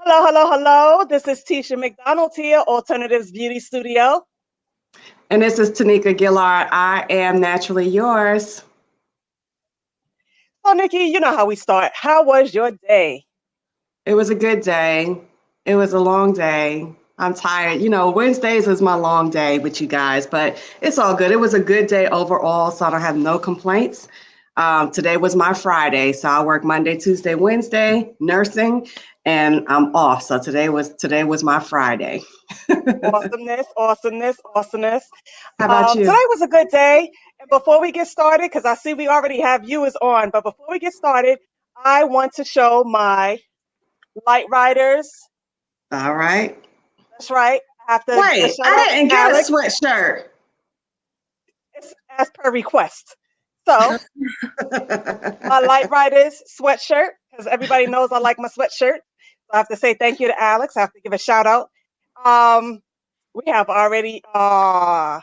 Hello, hello, hello. This is Tisha McDonald here, Alternatives Beauty Studio. And this is Tanika Gillard. I am naturally yours. So, Nikki, you know how we start. How was your day? It was a good day. It was a long day. I'm tired. Wednesdays is my long day with you guys, but it's all good. It was a good day overall, so I don't have no complaints. Today was my Friday, so I work Monday, Tuesday, Wednesday, nursing, and I'm off. So today was my Friday. Awesomeness, awesomeness, awesomeness. How about Today you? was a good day. And before we get started, because I see we already have viewers on, but before we get started, I want to show my light riders. All right. That's right. I have to give a Wait, shout I out didn't to get a Alex. sweatshirt. It's as per request. So, my Light Riders sweatshirt, because everybody knows I like my sweatshirt. So I have to say thank you to Alex. I have to give a shout out. Um, we have already we're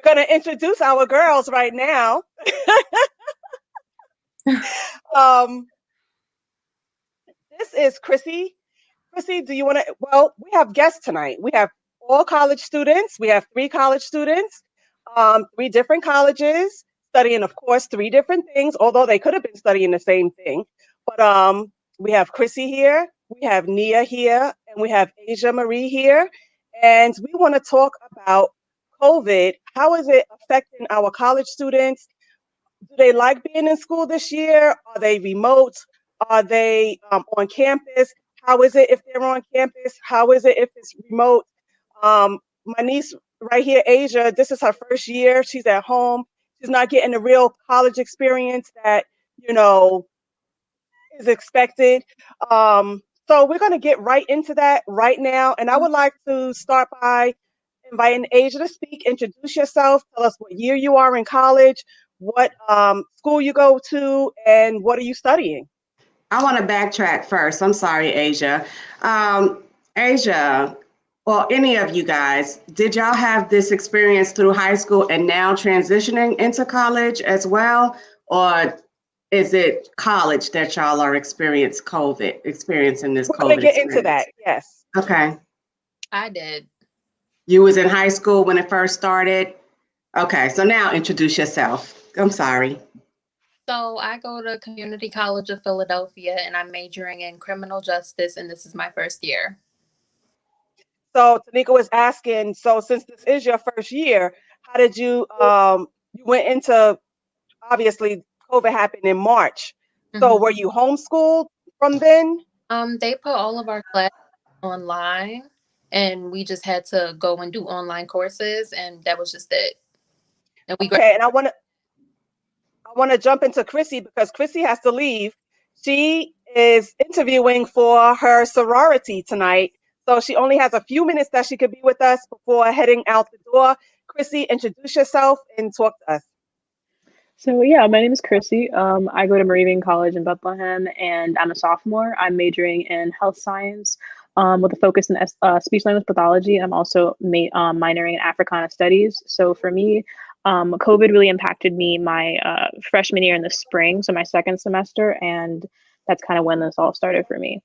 gonna introduce our girls right now. um, this is Chrissy. Chrissy, do you want to? Well, we have guests tonight. We have all college students. We have three college students, three different colleges, studying, of course, three different things. Although they could have been studying the same thing, but we have Chrissy here, we have Nia here, and we have Asia Marie here, and we want to talk about COVID. How is it affecting our college students? Do they like being in school this year? Are they remote? Are they on campus? How is it if they're on campus? How is it if it's remote? My niece right here, Asia, this is her first year. She's at home. She's not getting the real college experience that, you know, is expected. So we're going to get right into that right now. And I would like to start by inviting Asia to speak. Introduce yourself. Tell us what year you are in college, what school you go to, and what are you studying? I want to backtrack first. I'm sorry, Asia. Asia, well, any of you guys, did y'all have this experience through high school and now transitioning into college as well? Or is it college that y'all are experiencing this We're going to COVID get into that. experience? Yes. Okay. I did. You was in high school when it first started? Okay, so now introduce yourself. I'm sorry. So I go to Community College of Philadelphia and I'm majoring in criminal justice and this is my first year. So Tanika was asking, so since this is your first year, how did you went into, obviously COVID happened in March. So hmm were you homeschooled from then? They put all of our classes online and we just had to go and do online courses and that was just it. And we Okay, and I want to jump into Chrissy because Chrissy has to leave. She is interviewing for her sorority tonight. So she only has a few minutes that she could be with us before heading out the door. Chrissy, introduce yourself and talk to us. So yeah, my name is Chrissy. I go to Moravian College in Bethlehem, and I'm a sophomore. I'm majoring in health science with a focus in speech language pathology. I'm also minoring in Africana studies. So for me, COVID really impacted me my freshman year in the spring, so my second semester, and that's kind of when this all started for me.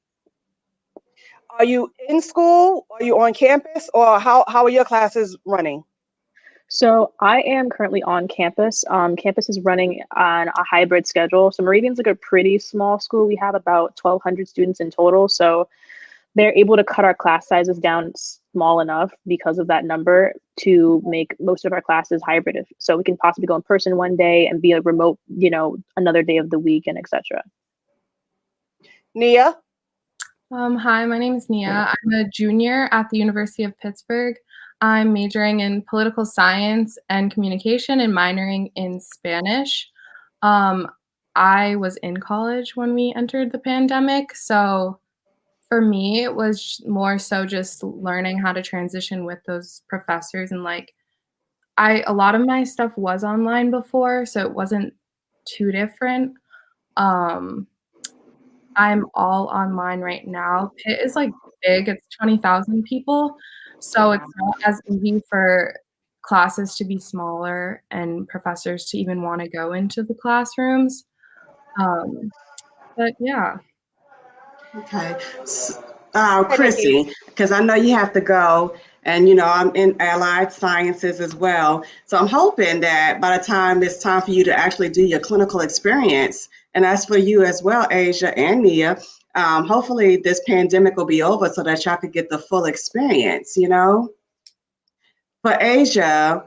Are you in school? Are you on campus? Or how are your classes running? So I am currently on campus. Campus is running on a hybrid schedule. So Meridian's like a pretty small school. We have about 1,200 students in total. So they're able to cut our class sizes down small enough because of that number to make most of our classes hybrid. So we can possibly go in person one day and be a remote, another day of the week and etc. Nia? Hi, my name is Nia. I'm a junior at the University of Pittsburgh. I'm majoring in political science and communication and minoring in Spanish. Um, I was in college when we entered the pandemic, so for me, it was more so just learning how to transition with those professors and a lot of my stuff was online before, so it wasn't too different. Um, I'm all online right now. Pitt is big, it's 20,000 people. So it's not as easy for classes to be smaller and professors to even want to go into the classrooms. But yeah. Okay. Hi, Nikki. Chrissy, because I know you have to go, and you know I'm in allied sciences as well. So I'm hoping that by the time it's time for you to actually do your clinical experience, and that's for you as well, Asia and Nia. Hopefully this pandemic will be over so that y'all could get the full experience. You know, for Asia,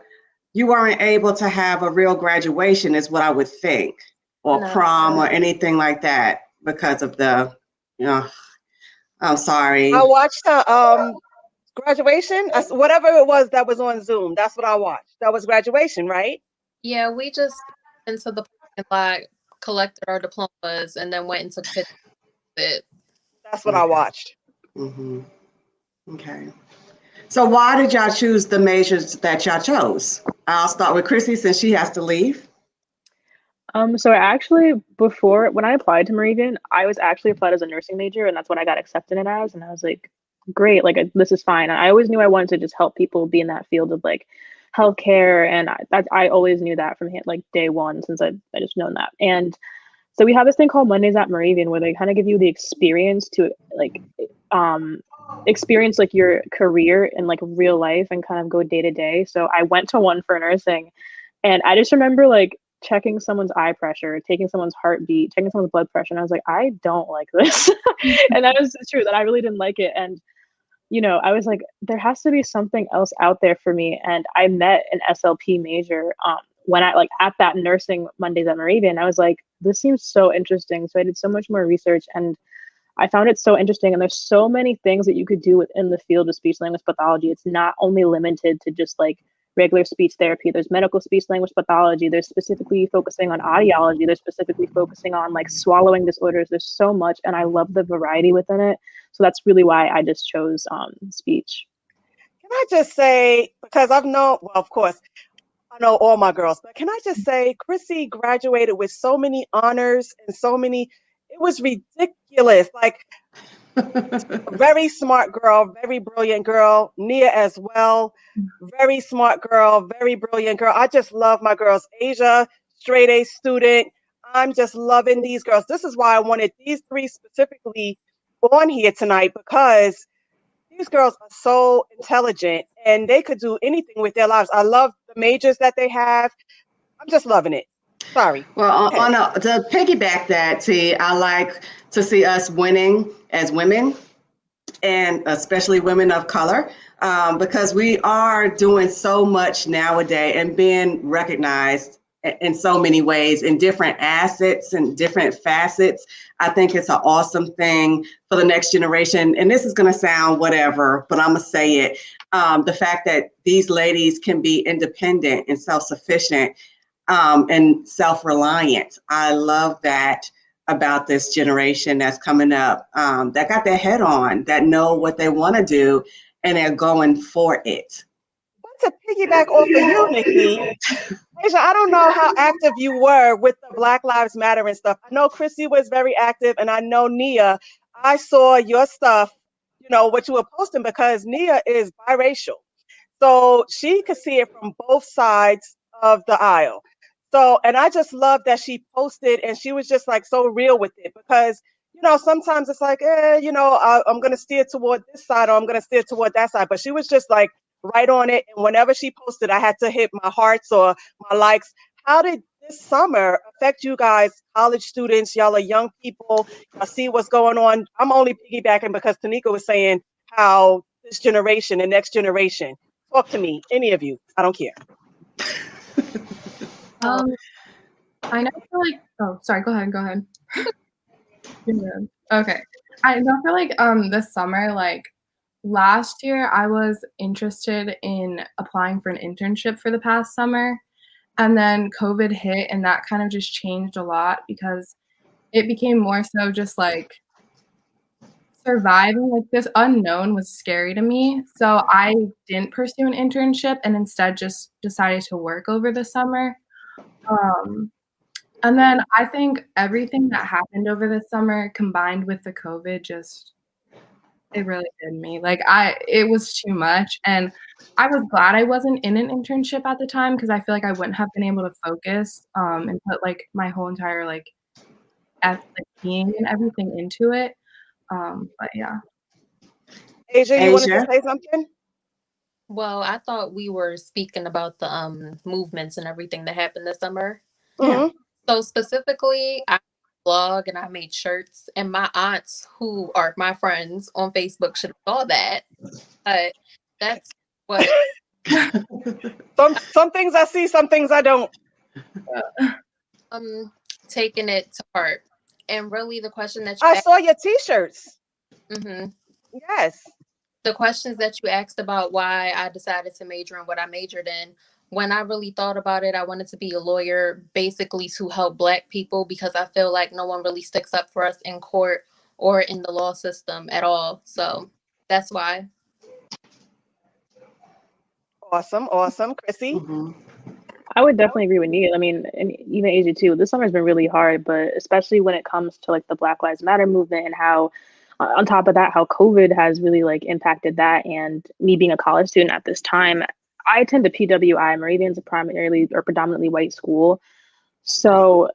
you weren't able to have a real graduation, is what I would think, or No. prom or anything like that because of the, you know, I'm I sorry. watched her graduation. Whatever it was that was on Zoom. That's what I watched. That was graduation, right? Yeah, we just into the parking lot, collected our diplomas, and then went and took pictures of it. That's what I Okay. watched. hmm Okay. So why did y'all choose the majors that y'all chose? I'll start with Chrissy since she has to leave. So I actually, before when I applied to Moravian, I was actually applied as a nursing major, and that's what I got accepted in as. And I was like, great, like this is fine. And I always knew I wanted to just help people be in that field of like healthcare, and I always knew that from like day one since I just known that. And so we have this thing called Mondays at Moravian where they kind of give you the experience to like um experience like your career in like real life and kind of go day to day. So I went to one for nursing, and I just remember like checking someone's eye pressure, taking someone's heartbeat, checking someone's blood pressure, and I was like, I don't like this. And that was true that I really didn't like it. And I was like, there has to be something else out there for me. And I met an SLP major when I like at that nursing Mondays at Moravian. I was like, this seems so interesting. So I did so much more research, and I found it so interesting. And there's so many things that you could do within the field of speech language pathology. It's not only limited to just like regular speech therapy. There's medical speech language pathology. There's specifically focusing on audiology. There's specifically focusing on like swallowing disorders. There's so much, and I love the variety within it. So that's really why I just chose speech. Can I just say, because I've known, well, of course, I know all my girls, but can I just say, Chrissy graduated with so many honors and so many, it was ridiculous. Like, a very smart girl, very brilliant girl. Nia as well, very smart girl, very brilliant girl. I just love my girls. Asia, straight A student. I'm just loving these girls. This is why I wanted these three specifically on here tonight because these girls are so intelligent and they could do anything with their lives. I love the majors that they have. I'm just loving it. Sorry. Well, Go ahead. to piggyback that, T, I like to see us winning as women, and especially women of color, because we are doing so much nowadays and being recognized in so many ways in different assets and different facets. I think it's an awesome thing for the next generation. And this is going to sound whatever, but I'm going to say it. The fact that these ladies can be independent and self-sufficient and self-reliant. I love that about this generation that's coming up, that got their head on, that know what they want to do, and they're going for it. But to piggyback off of you, Nikki, Asia, I don't know how active you were with the Black Lives Matter and stuff. I know Chrissy was very active, and I know Nia. I saw your stuff, what you were posting because Nia is biracial. So she could see it from both sides of the aisle. So, and I just love that she posted and she was just like so real with it because, sometimes it's like, I'm going to steer toward this side or I'm going to steer toward that side. But she was just like right on it. And whenever she posted, I had to hit my hearts or my likes. How did this summer affect you guys, college students? Y'all are young people. I see what's going on. I'm only piggybacking because Tanika was saying how this generation and next generation. Talk to me, any of you. I don't care. Oh, Um, I know for like, oh, sorry, go ahead. You're good. Okay. I know for like this summer, like last year I was interested in applying for an internship for the past summer. And then COVID hit and that kind of just changed a lot because it became more so just like surviving. Like this unknown was scary to me. So I didn't pursue an internship and instead just decided to work over the summer. Um, and then I think everything that happened over the summer combined with the COVID just it really did me. Like it was too much and I was glad I wasn't in an internship at the time because I feel like I wouldn't have been able to focus and put like my whole entire like being and everything into it. But yeah. Asia, you wanted to Asia. say something? Well, I thought we were speaking about the movements and everything that happened this summer. Yeah. Hmm. So specifically, I blog and I made shirts, and my aunts, who are my friends on Facebook, should have saw that. But that's what Some things I see, some things I don't. taking it to heart. And really, the question that I you saw your T-shirts. asked, Yes. the questions that you asked about why I decided to major in what I majored in, when I really thought about it, I wanted to be a lawyer basically to help Black people because I feel like no one really sticks up for us in court or in the law system at all. So that's why. Awesome, awesome. Chrissy? Hmm. I would definitely agree with Nia. I mean, and even Asia too. This summer's been really hard, but especially when it comes to like the Black Lives Matter movement and how, on top of that, how COVID has really like impacted that. And me being a college student at this time, I attend a PWI. Meridian's a primarily or predominantly white school, so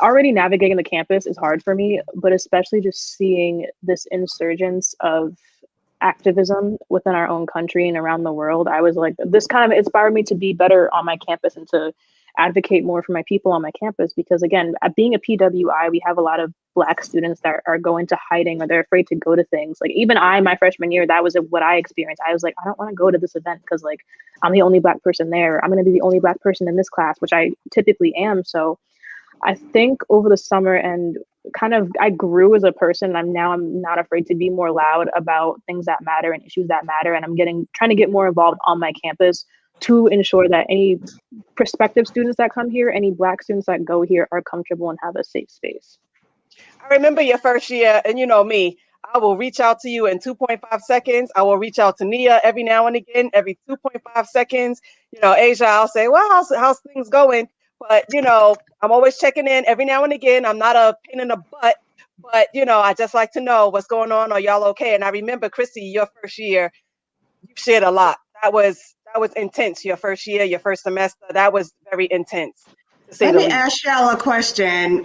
already navigating the campus is hard for me, but especially just seeing this insurgence of activism within our own country and around the world, I was like, this kind of inspired me to be better on my campus and to advocate more for my people on my campus. Because again, at being a PWI, we have a lot of Black students that are going to hiding or they're afraid to go to things. Like even I, my freshman year, that was what I experienced. I was like, I don't want to go to this event because like I'm the only Black person there. I'm going to be the only Black person in this class, which I typically am. So I think over the summer and kind of I grew as a person. I'm not afraid to be more loud about things that matter and issues that matter. And I'm trying to get more involved on my campus to ensure that any prospective students that come here, any Black students that go here are comfortable and have a safe space. I remember your first year, and you know me, I will reach out to you in 2.5 seconds. I will reach out to Nia every now and again, every 2.5 seconds. Asia, I'll say, well, how's things going? But, I'm always checking in every now and again. I'm not a pain in the butt, but, I just like to know what's going on. Are y'all okay? And I remember, Chrissy, your first year, you shared a lot. That was intense. Your first year, your first semester, that was very intense, to say Let the me least. ask y'all a question.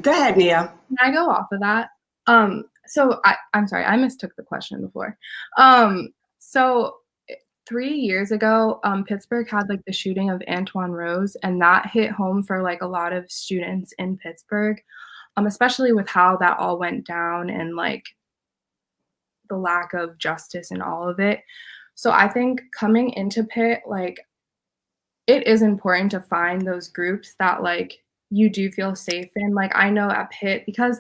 Go ahead, Nia. Can I go off of that? So I'm sorry, I mistook the question before. So 3 years ago, Pittsburgh had like the shooting of Antoine Rose, and that hit home for like a lot of students in Pittsburgh, especially with how that all went down and like the lack of justice and all of it. So I think coming into Pitt, like it is important to find those groups that like you do feel safe in. Like I know at Pitt, because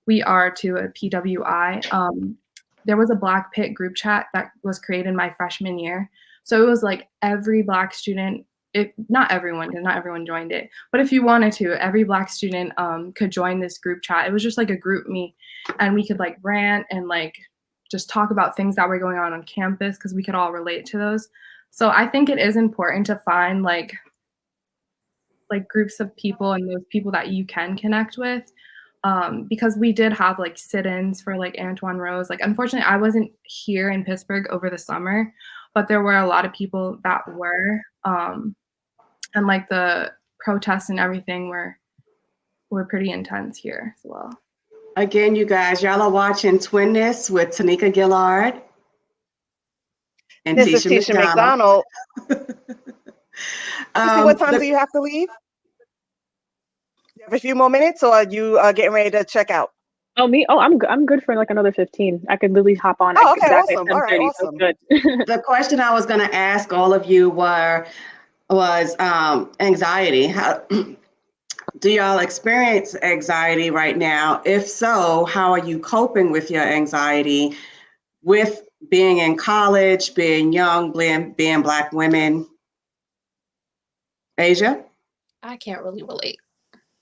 we are to a PWI, there was a Black Pitt group chat that was created my freshman year. So it was like every Black student, not everyone, because not everyone joined it, but if you wanted to, every Black student could join this group chat. It was just like a group me, and we could like rant and like just talk about things that were going on campus because we could all relate to those. So I think it is important to find like groups of people and those people that you can connect with. Because we did have like sit-ins for like Antoine Rose. Like unfortunately, I wasn't here in Pittsburgh over the summer, but there were a lot of people that were. And like the protests and everything were pretty intense here as well. Again, you guys, y'all are watching Twinness with Tanika Gillard and This is Tisha Tisha McDonald. McDonald. Chrissy, what time The do you have to leave? You have a few more minutes, or are you getting ready to check out? Oh, me? Oh, I'm good for like another 15. I could literally hop on at Oh, okay, exactly awesome. All right, 10:30. So awesome. good. the question I was going to ask all of you was anxiety. How do y'all experience anxiety right now? If so, how are you coping with your anxiety with being in college, being young, being Black women? Asia? I can't really relate.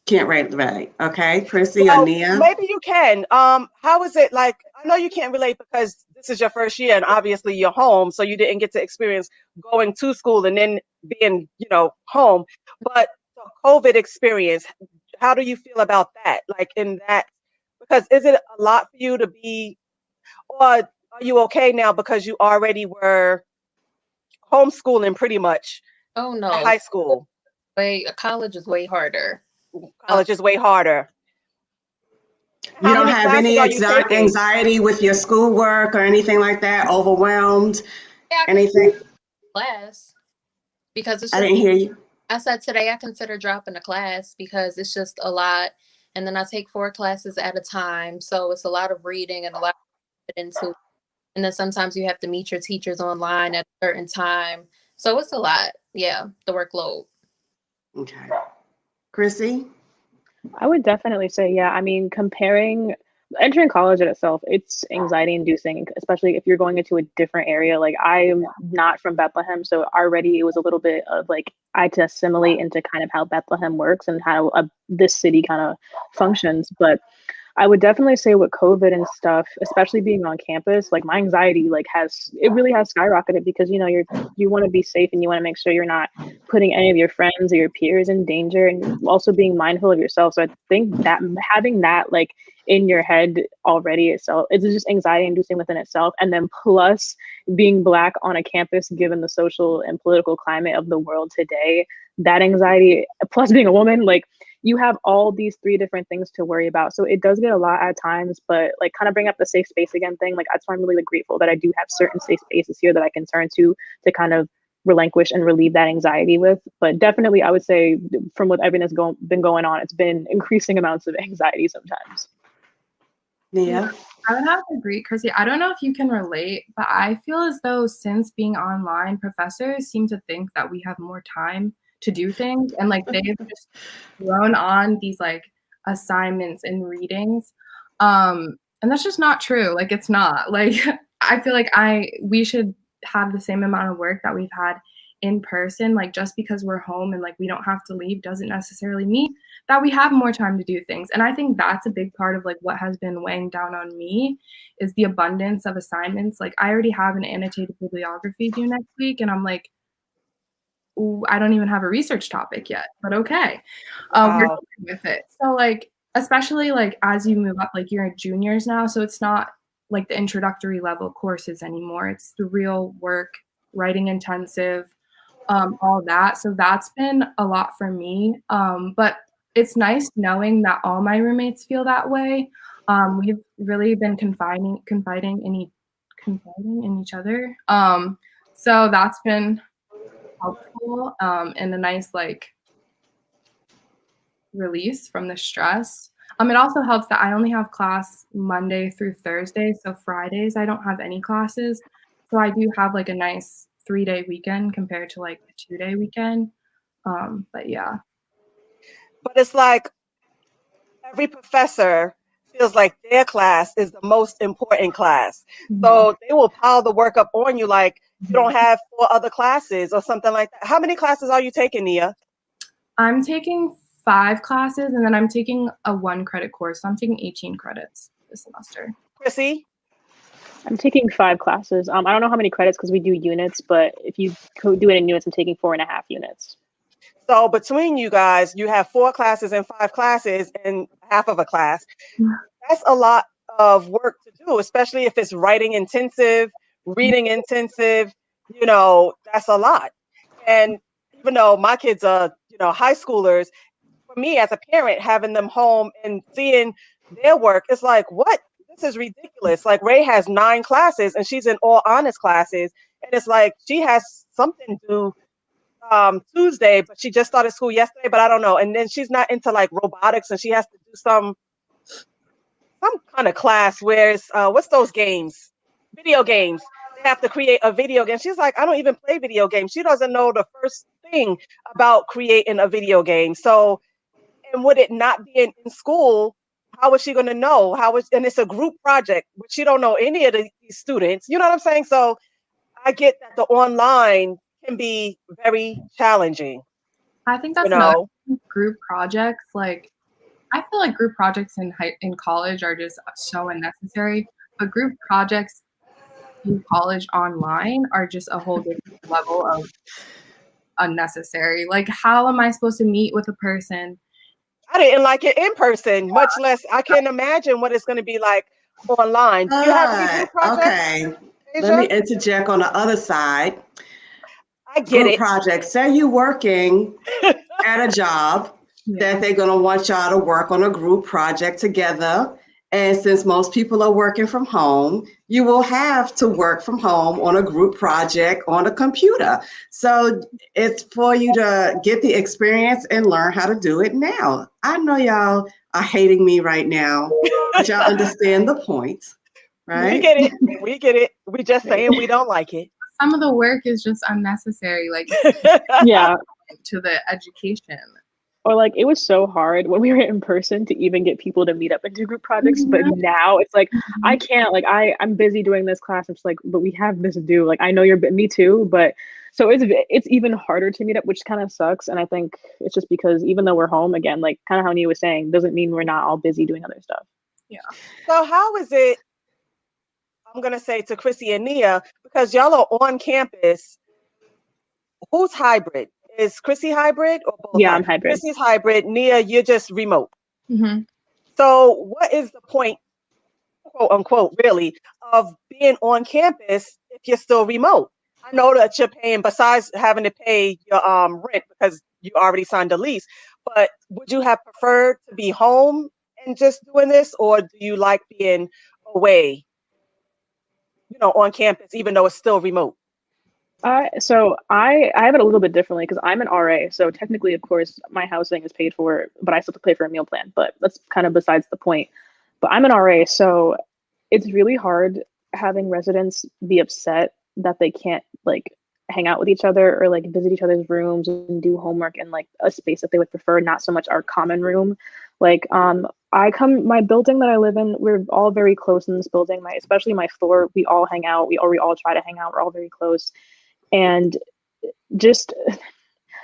Can't rate right. Okay. Chrissy or Well, Nia? maybe you can. How is it like? I know you can't relate because this is your first year, and obviously you're home, so you didn't get to experience going to school and then being, home. But the COVID experience, how do you feel about that? Like in that, because is it a lot for you to be, or are you okay now because you already were homeschooling pretty much Oh at no, high school? college is way harder. College is way harder. You How don't many have classes any are you taking? anxiety with your schoolwork or anything like that? Overwhelmed? Yeah, I consider Anything? class because it's I just, didn't hear you. I said today I consider dropping a class because it's just a lot. And then I take 4 classes at a time. So it's a lot of reading and a lot to fit into. And then sometimes you have to meet your teachers online at a certain time. So it's a lot. Yeah, the workload. Okay. Chrissy? I would definitely say, yeah. I mean, comparing entering college in itself, it's anxiety inducing, especially if you're going into a different area. Like I'm not from Bethlehem, so already it was a little bit of like I had to assimilate into kind of how Bethlehem works and how this city kind of functions. But I would definitely say with COVID and stuff, especially being on campus, like my anxiety it really has skyrocketed because you want to be safe and you want to make sure you're not putting any of your friends or your peers in danger and also being mindful of yourself. So I think that having that like in your head already itself, it's just anxiety inducing within itself. And then plus being Black on a campus, given the social and political climate of the world today, that anxiety plus being a woman, like you have all these 3 different things to worry about. So it does get a lot at times, but like kind of bring up the safe space again thing. Like that's why I'm really like, grateful that I do have certain safe spaces here that I can turn to kind of relinquish and relieve that anxiety with. But definitely I would say from what everything has been going on, it's been increasing amounts of anxiety sometimes. Nia? I would have to agree, Chrissy. I don't know if you can relate, but I feel as though since being online, professors seem to think that we have more time to do things, and like they've just thrown on these like assignments and readings, and that's just not true. Like it's not. Like I feel like we should have the same amount of work that we've had in person. Like just because we're home and like we don't have to leave doesn't necessarily mean that we have more time to do things. And I think that's a big part of like what has been weighing down on me is the abundance of assignments. Like I already have an annotated bibliography due next week, and I'm like, ooh, I don't even have a research topic yet, but okay. We're Wow. dealing with it. So like, especially like as you move up, like you're juniors now, so it's not like the introductory level courses anymore. It's the real work, writing intensive, all that. So that's been a lot for me. But it's nice knowing that all my roommates feel that way. We've really been confiding in each other. So that's been helpful, and a nice like release from the stress. It also helps that I only have class Monday through Thursday, so Fridays I don't have any classes. So I do have like a nice 3-day weekend compared to like a 2-day weekend. But yeah. But it's like every professor feels like their class is the most important class. So they will pile the work up on you like you don't have 4 other classes or something like that. How many classes are you taking, Nia? I'm taking 5 classes and then I'm taking a 1-credit course. So I'm taking 18 credits this semester. Chrissy? I'm taking 5 classes. I don't know how many credits because we do units, but if you do it in units, I'm taking 4.5 units. So between you guys, you have 4 classes and 5 classes and half of a class. That's a lot of work to do, especially if it's writing intensive, reading intensive, that's a lot. And even though my kids are, high schoolers, for me as a parent, having them home and seeing their work, it's like, what? This is ridiculous. Like Ray has 9 classes and she's in all honors classes. And it's like she has something due Tuesday, but she just started school yesterday, but I don't know. And then she's not into like robotics and she has to do some kind of class where it's what's those games? Video games. They have to create a video game. She's like, I don't even play video games. She doesn't know the first thing about creating a video game. So, and would it not be in school? How is she going to know? And it's a group project, which she don't know any of these students. You know what I'm saying? So I get that the online can be very challenging. I think You that's another know, group projects. Like I feel like group projects in college are just so unnecessary, but group projects in college online are just a whole different level of unnecessary. Like, how am I supposed to meet with a person? I didn't like it in person, much less I can't imagine what it's going to be like online. Do you have any group projects, Okay. Let me Asia? interject on the other side. I get Group it. projects. Say you're working at a job that they're going to want y'all to work on a group project together. And since most people are working from home, you will have to work from home on a group project on a computer. So it's for you to get the experience and learn how to do it now. I know y'all are hating me right now, but y'all understand the point, We right? get it. We get it. We just Right. saying we don't like it. Some of the work is just unnecessary, like Yeah. to the education. Or like it was so hard when we were in person to even get people to meet up and do group projects. But Mhm. now it's like I Mhm. can't, like I'm busy doing this class. I'm just like, but we have this to do. Like I know you're me too, but so it's even harder to meet up, which kind of sucks. And I think it's just because even though we're home again, like kind of how Nia was saying, doesn't mean we're not all busy doing other stuff. Yeah. So how is it? I'm gonna say to Chrissy and Nia because y'all are on campus. Who's hybrid? Is Chrissy hybrid or both Yeah, I'm hybrid? hybrid. Chrissy's hybrid. Nia, you're just remote. Mhm. So what is the point, quote unquote, really, of being on campus if you're still remote? I know that you're paying besides having to pay your rent because you already signed a lease, but would you have preferred to be home and just doing this, or do you like being away, on campus, even though it's still remote? So I have it a little bit differently because I'm an RA. So technically, of course, my housing is paid for, but I still have to pay for a meal plan. But that's kind of besides the point. But I'm an RA, so it's really hard having residents be upset that they can't like hang out with each other or like visit each other's rooms and do homework in like a space that they would prefer, not so much our common room. Like my building that I live in, we're all very close in this building. Especially my floor, we all hang out. We all try to hang out. We're all very close. And just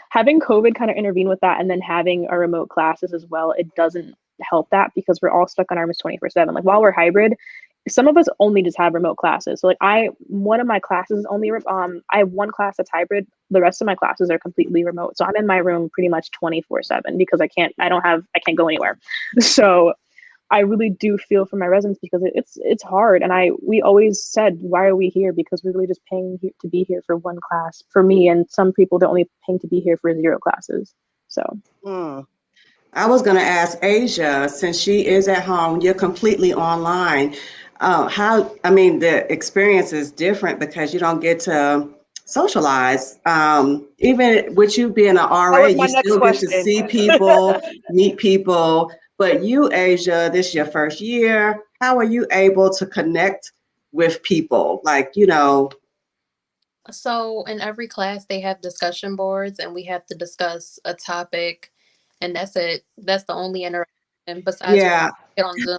having COVID kind of intervene with that and then having our remote classes as well, it doesn't help that because we're all stuck on our 24/7. Like while we're hybrid, some of us only just have remote classes. So like one of my classes is only I have one class that's hybrid. The rest of my classes are completely remote. So I'm in my room pretty much 24/7 because I can't go anywhere. So I really do feel for my residents because it's hard. And we always said, why are we here? Because we're really just paying to be here for one class for me. And some people they're only paying to be here for 0 classes. So Hmm. I was going to ask Asia, since she is at home, you're completely online. I mean, the experience is different because you don't get to socialize. Even with you being an That RA, was my you next still get to question. see people, meet people. But you, Asia, this is your first year. How are you able to connect with people? So in every class, they have discussion boards, and we have to discuss a topic, and that's it. That's the only interaction. Besides, we Yeah, get on Zoom.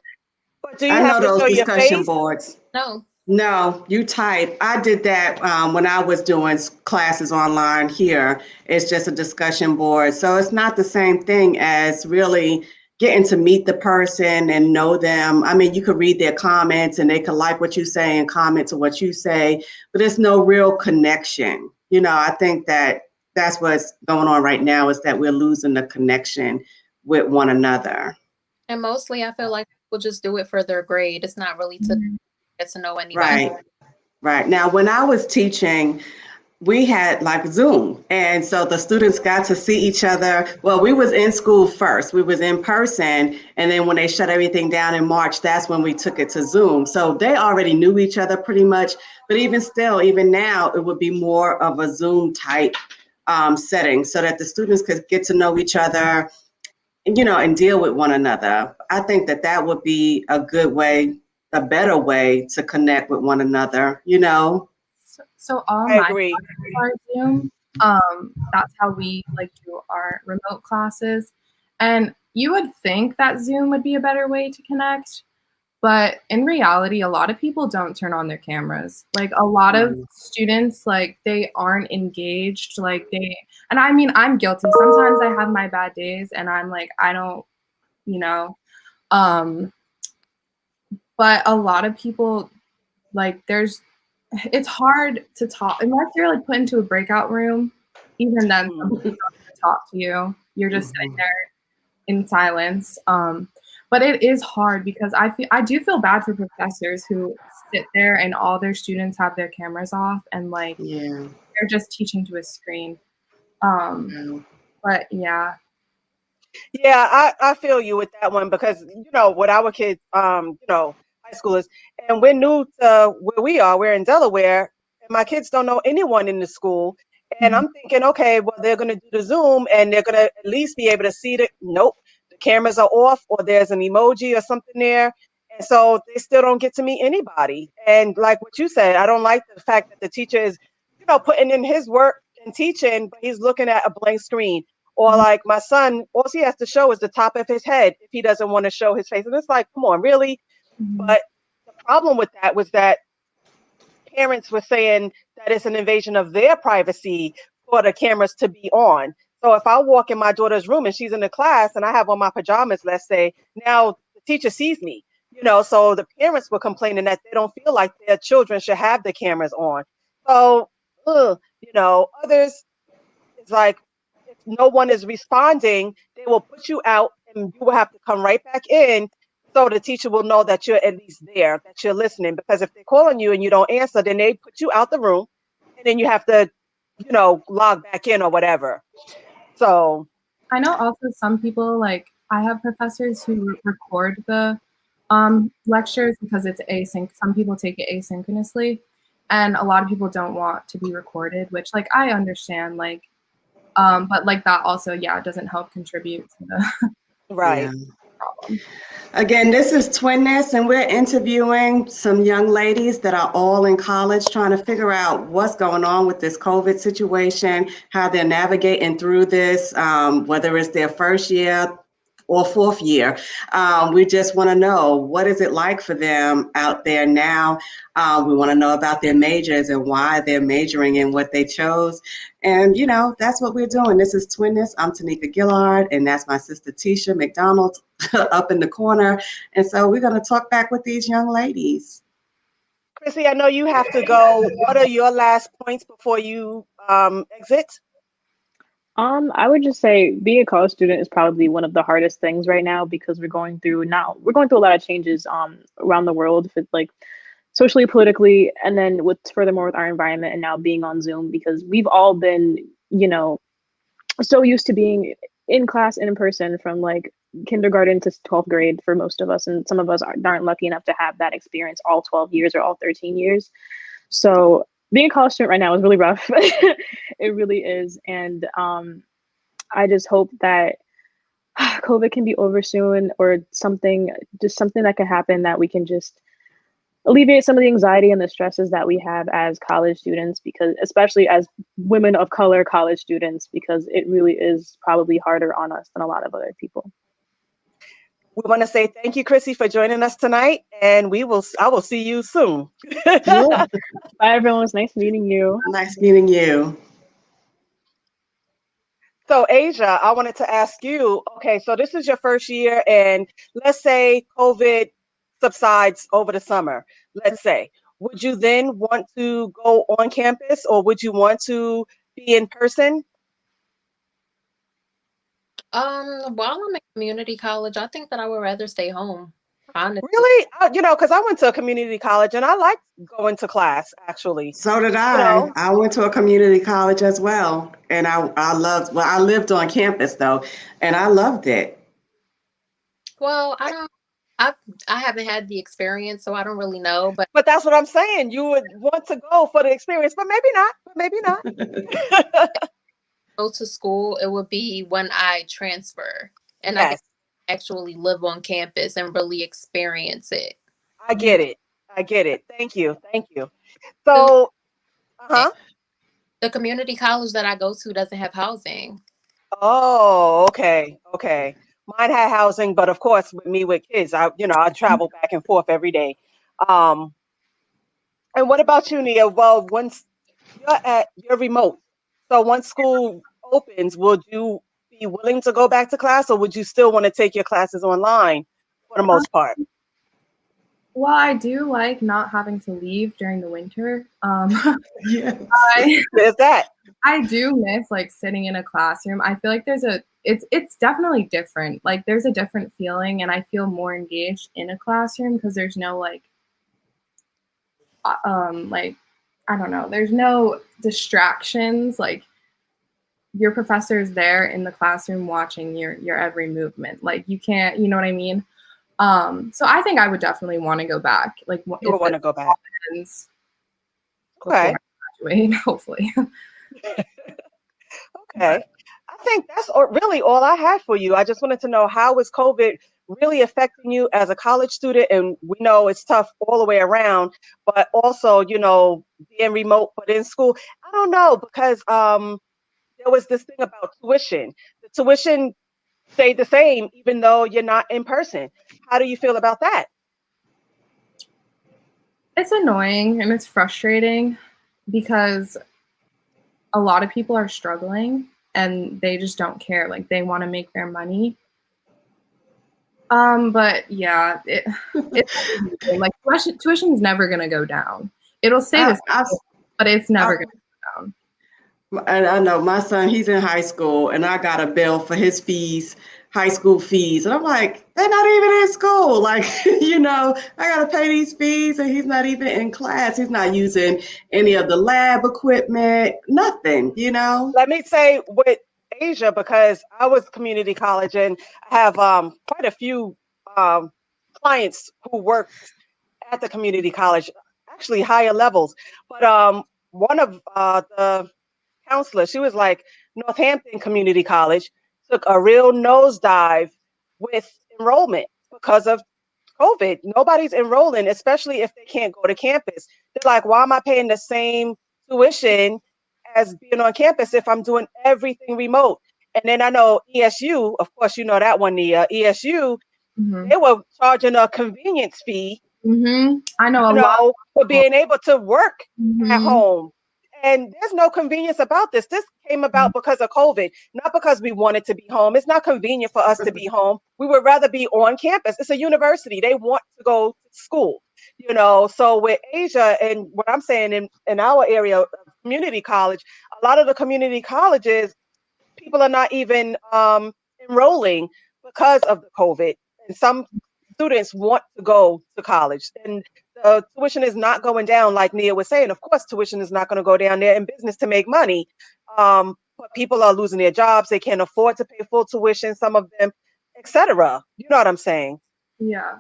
But do you I have know to those show your discussion face? boards. No, No, you type. I did that when I was doing classes online here. It's just a discussion board. So it's not the same thing as really getting to meet the person and know them. I mean, you could read their comments and they could like what you say and comment to what you say, but there's no real connection. I think that that's what's going on right now is that we're losing the connection with one another. and mostly I feel like people just do it for their grade. It's not really to Mhm. get to know anybody. Right, right. Now, when I was teaching, we had like Zoom. And so the students got to see each other. Well, we was in school first. We was in person. And then when they shut everything down in March, that's when we took it to Zoom. So they already knew each other pretty much. But even still, even now, it would be more of a Zoom type setting so that the students could get to know each other, and deal with one another. I think that that would be a good way, a better way to connect with one another. So all I my agree. classes are Zoom. That's how we like do our remote classes. And you would think that Zoom would be a better way to connect, but in reality, a lot of people don't turn on their cameras. Like a lot of students, like they aren't engaged. And I mean, I'm guilty. Sometimes I have my bad days and I'm like, I don't, you know, um, but a lot of people, like it's hard to talk unless you're like put into a breakout room. Even then, some people Mhm. don't want to talk to you. You're just sitting there in silence. But it is hard because I do feel bad for professors who sit there and all their students have their cameras off and like Yeah. they're just teaching to a screen. Um, Yeah. but yeah, Yeah, I feel you with that one because with our kids, high schoolers, and we're new to where we are. We're in Delaware, and my kids don't know anyone in the school. And Mhm. I'm thinking, okay, well, they're gonna do the Zoom, and they're gonna at least be able to see the. Nope, the cameras are off, or there's an emoji or something there, and so they still don't get to meet anybody. And like what you said, I don't like the fact that the teacher is, putting in his work and teaching, but he's looking at a blank screen. Or Mhm. like my son, all he has to show is the top of his head if he doesn't want to show his face. And it's like, come on, really? Mhm. But the problem with that was that parents were saying that it's an invasion of their privacy for the cameras to be on. So if I walk in my daughter's room and she's in the class and I have on my pajamas, let's say, now the teacher sees me, so the parents were complaining that they don't feel like their children should have the cameras on. So, others, it's like if no one is responding, they will put you out and you will have to come right back in so the teacher will know that you're at least there, that you're listening. Because if they're calling you and you don't answer, then they put you out the room and then you have to, log back in or whatever. So, I know also some people, like I have professors who record the lectures because it's async. Some people take it asynchronously, and a lot of people don't want to be recorded, which like I understand. Like, but like that also, yeah, doesn't help contribute to the Yeah. right. problem. Again, this is Twinness, and we're interviewing some young ladies that are all in college trying to figure out what's going on with this COVID situation, how they're navigating through this, whether it's their first year or fourth year. We just want to know, what is it like for them out there now? We want to know about their majors and why they're majoring in what they chose. And, that's what we're doing. This is Twinness. I'm Tanika Gillard, and that's my sister Tisha McDonald up in the corner. And so we're going to talk back with these young ladies. Chrissy, I know you have to go. What are your last points before you exit? I would just say being a college student is probably one of the hardest things right now because we're going through a lot of changes around the world with like socially, politically, and then with furthermore with our environment and now being on Zoom because we've all been, you know, so used to being in class and in person from like kindergarten to 12th grade for most of us, and some of us aren't lucky enough to have that experience all 12 years or all 13 years. So being a college student right now is really rough. It really is. And I just hope that COVID can be over soon or something, just something that can happen that we can just alleviate some of the anxiety and the stresses that we have as college students, because especially as women of color college students, because it really is probably harder on us than a lot of other people. We want to say thank you, Chrissy, for joining us tonight, and I will see you soon. Yeah. Bye, everyone. It was nice meeting you. Nice meeting you. So, Asia, I wanted to ask you, okay, so this is your first year, and let's say COVID subsides over the summer, let's say, would you then want to go on campus or would you want to be in person? While I'm in community college, I think that I would rather stay home, honestly. Really? Because I went to a community college and I liked going to class, actually. So did You I. know, I went to a community college as well. And I lived on campus though, and I loved it. Well, I I haven't had the experience, so I don't really know. But but that's what I'm saying. You would want to go for the experience, but maybe not. But maybe not. go to school, it would be when I transfer, and I get Yes, to actually live on campus and really experience it. I get it. I get it. Thank you. Thank you. The, So, uh-huh. the community college that I go to doesn't have housing. Oh, okay. Okay. Mine had housing, but of course, with me with kids, I travel back and forth every day. Um, and what about you, Nia? Well, once you're remote, so once school opens, would you be willing to go back to class, or would you still want to take your classes online for the Um, most part? well, I do like not having to leave during the winter. Yes. I There's that. I do miss like sitting in a classroom. I feel like it's definitely different. Like there's a different feeling and I feel more engaged in a classroom because there's no like I don't know, there's no distractions. Like your professor is there in the classroom watching your every movement. Like you can't, you know what I mean? So I think I would definitely want to go back. Like You would if want it to go back. happens before Okay. I graduate, hopefully. Okay. I think that's really all I had for you. I just wanted to know, how is COVID really affecting you as a college student? And we know it's tough all the way around, but also, being remote but in school. I don't know, because there was this thing about tuition. The tuition stayed the same even though you're not in person. How do you feel about that? It's annoying and it's frustrating because a lot of people are struggling and they just don't care. Like they want to make their money. But yeah, it's like tuition is never gonna go down. It'll stay the I, same, but it's I, never gonna go down. and I know my son, he's in high school, and I got a bill for his fees, high school fees. And I'm like, they're not even in school. Like, I got to pay these fees, and he's not even in class. He's not using any of the lab equipment, nothing. Let me say with Asia, because I was community college and I have quite a few um, clients who work at the community college, actually higher levels. But one of the counselors, she was like, Northampton Community College took a real nosedive with enrollment because of COVID. Nobody's enrolling, especially if they can't go to campus. They're like, why am I paying the same tuition as being on campus if I'm doing everything remote? And then I know ESU, of course, you know that one, Nia. ESU, Mm-hmm. they were charging a convenience fee, Mm-hmm. I know a lot for of people. being able to work at Mm-hmm. home. And there's no convenience about this. This came about because of COVID, not because we wanted to be home. It's not convenient for us to be home. We would rather be on campus. It's a university. They want to go to school, So with Asia, and what I'm saying in our area of community college, a lot of the community colleges, people are not even enrolling because of the COVID. And some students want to go to college, and the tuition is not going down, like Nia was saying. Of course, tuition is not going to go down. They're in business to make money. But people are losing their jobs. They can't afford to pay full tuition, some of them, etc. You know what I'm saying? Yeah.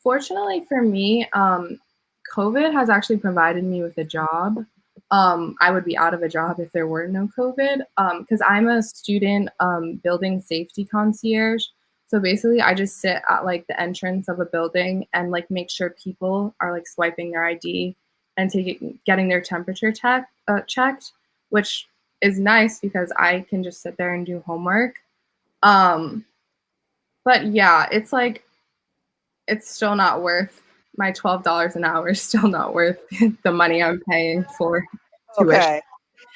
Fortunately for me, COVID has actually provided me with a job. I would be out of a job if there were no COVID, because I'm a student building safety concierge. So basically, I just sit at like the entrance of a building and like make sure people are like swiping their ID and getting their temperature checked, which is nice because I can just sit there and do homework. Um, but yeah, it's like it's still not worth my $12 an hour is still not worth the money I'm paying for tuition. Okay.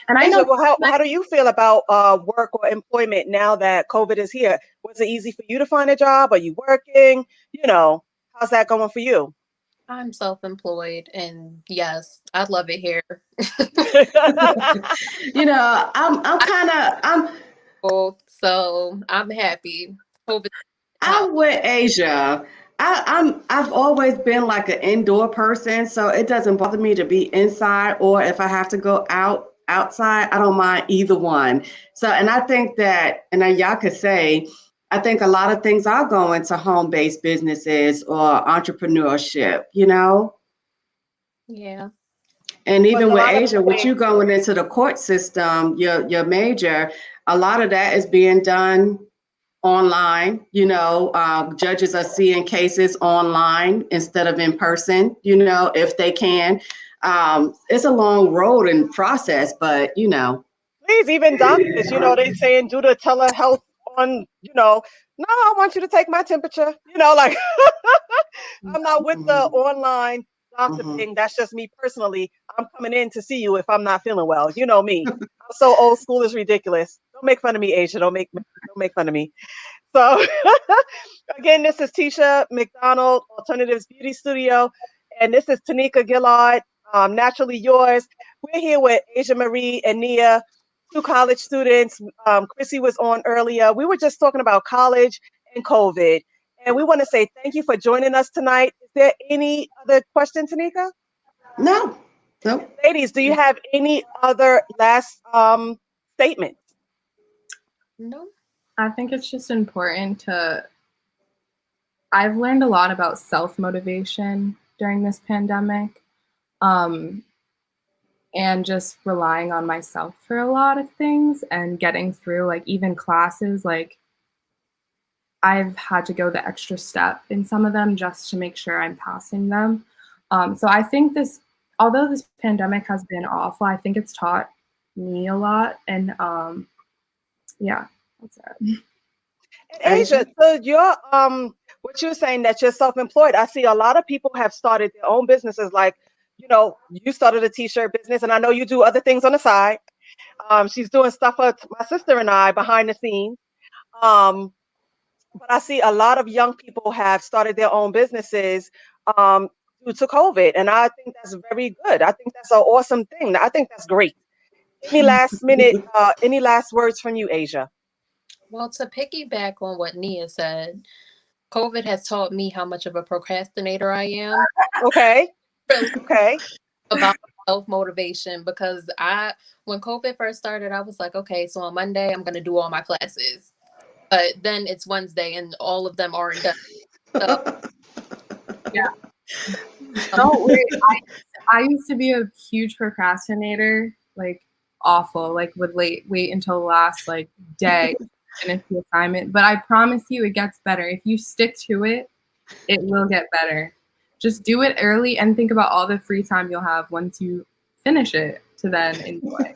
And I Asia, know well, how do you feel about work or employment now that COVID is here? Was it easy for you to find a job? Are you working? How's that going for you? I'm self-employed, and yes, I love it here. I'm kind of So I'm happy. COVID out. I'm with Asia. I've always been like an indoor person, so it doesn't bother me to be inside, or if I have to go outside, I don't mind either one. So, and I think that, and y'all could say, I think a lot of things are going to home-based businesses or entrepreneurship. Yeah. And Well, even a with lot of Asia, with you going into the court system, your major, a lot of that is being done online. Judges are seeing cases online instead of in person, if they can. It's a long road and process, but please, even doctors, they saying do the telehealth on, no, I want you to take my temperature, like I'm not with the mhm, online doctor mhm. thing. That's just me personally. I'm coming in to see you if I'm not feeling well. You know me. I'm so old school, it's ridiculous. Don't make fun of me, Asia. Don't make fun of me. So again, this is Tisha McDonald, Alternatives Beauty Studio, and this is Tanika Gillard, Naturally Yours. We're here with Asia Marie and Nia, two college students. Chrissy was on earlier. We were just talking about college and COVID, and we want to say thank you for joining us tonight. Is there any other question, Tanika? No, no. Ladies, do you have any other last statements? No. I think it's just important to. I've learned a lot about self motivation during this pandemic, um, and just relying on myself for a lot of things and getting through, like, even classes. Like, I've had to go the extra step in some of them just to make sure I'm passing them. So I think although this pandemic has been awful, I think it's taught me a lot. And yeah, that's it. And Asia, so you're what you're saying that you're self-employed. I see a lot of people have started their own businesses. Like, you started a t-shirt business, and I know you do other things on the side. She's doing stuff for my sister and I behind the scenes. Um, but I see a lot of young people have started their own businesses um, due to COVID, and I think that's very good. I think that's an awesome thing. I think that's great. Any last words from you, Asia? Well, to piggyback on what Nia said, COVID has taught me how much of a procrastinator I am. Okay, Really okay. about self motivation because when COVID first started, I was like, okay, so on Monday I'm gonna do all my classes, but then it's Wednesday and all of them aren't done. So Yeah. um, Don't worry. I used to be a huge procrastinator, like awful, like would wait until the last like day to finish the assignment. But I promise you it gets better. If you stick to it, it will get better. Just do it early and think about all the free time you'll have once you finish it to then enjoy.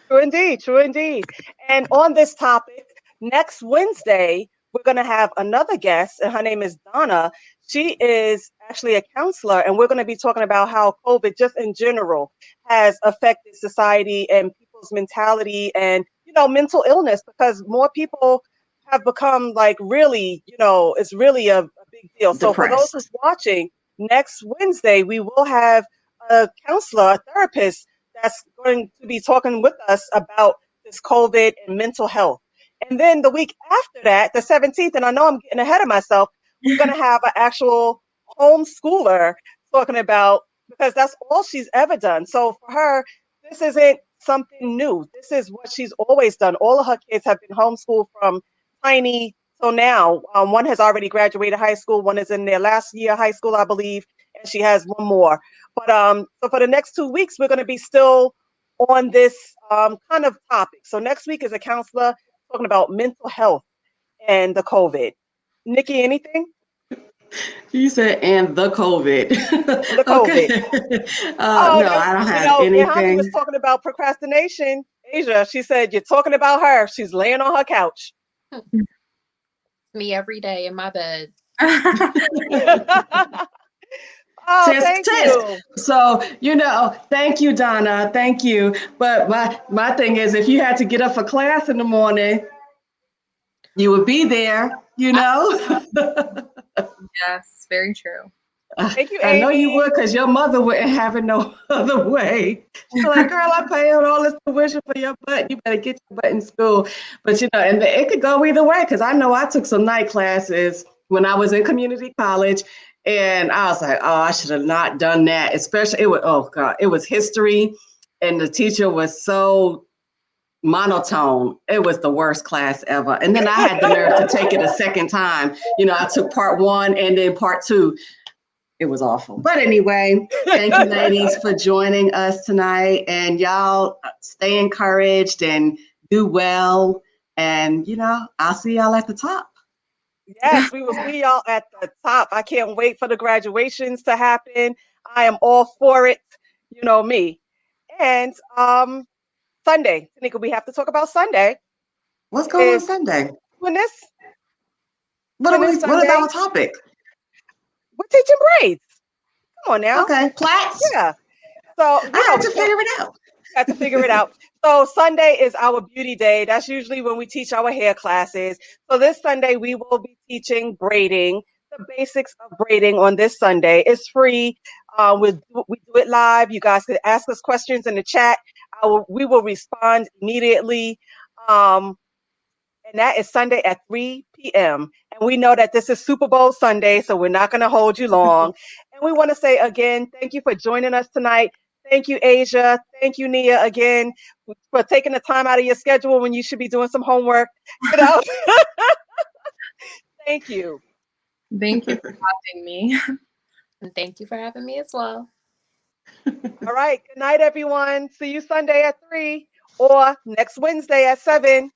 True indeed, true indeed. And on this topic, next Wednesday, we're going to have another guest, and her name is Donna. She is actually a counselor, and we're going to be talking about how COVID, just in general, has affected society and people's mentality and, mental illness because more people have become like really, it's really a big deal. So for those who's Depressed. watching, next Wednesday, we will have a counselor, a therapist that's going to be talking with us about this COVID and mental health. And then the week after that, the 17th, and I know I'm getting ahead of myself, we're going to have an actual homeschooler talking about, because that's all she's ever done. So for her, this isn't something new. This is what she's always done. All of her kids have been homeschooled from tiny till now. One has already graduated high school, one is in their last year of high school, I believe, and she has one more. But so for the next 2 weeks, we're going to be still on this kind of topic. So next week is a counselor talking about mental health and the COVID. Nikki, anything? You said, and the COVID. And the COVID. Okay. Oh, No, I don't have Ilhami was anything. talking about procrastination. Asia, she said, you're talking about her. She's laying on her couch. me every day in my bed. Oh, Tisk, thank tisk. you. So, thank you, Donna. Thank you. But my thing is, if you had to get up for class in the morning, you would be there. Yes, very true. Thank you, I know you Amy. would, because your mother wouldn't have it no other way. She's like, girl, I'm paying all this tuition for your butt. You better get your butt in school. But, and it could go either way, because I know I took some night classes when I was in community college. And I was like, oh, I should have not done that. Especially, oh, God, it was history. And the teacher was so monotone. It was the worst class ever. And then I had the nerve to take it a second time. I took part one and then part two. It was awful. But anyway, thank you, ladies, for joining us tonight. And y'all stay encouraged and do well. And, I'll see y'all at the top. Yes, we will see y'all at the top. I can't wait for the graduations to happen. I am all for it. You know me. And Sunday, Tanika, we have to talk about Sunday. What's going on Is Sunday? Goodness, What Goodness is Sunday. our topic? We're teaching braids. Come on now. Okay, plaits. Yeah. So, I had we to still figure it out. got to figure it out. So Sunday is our beauty day. That's usually when we teach our hair classes. So this Sunday we will be teaching braiding, the basics of braiding on this Sunday. It's free. We do it live. You guys can ask us questions in the chat. We will respond immediately. Um, and that is Sunday at 3 p.m. And we know that this is Super Bowl Sunday, so we're not going to hold you long. And we want to say again, thank you for joining us tonight. Thank you, Asia. Thank you, Nia, again, for taking the time out of your schedule when you should be doing some homework. You know, thank you. Thank you for having me. And thank you for having me as well. All right. Good night, everyone. See you Sunday at 3 or next Wednesday at 7.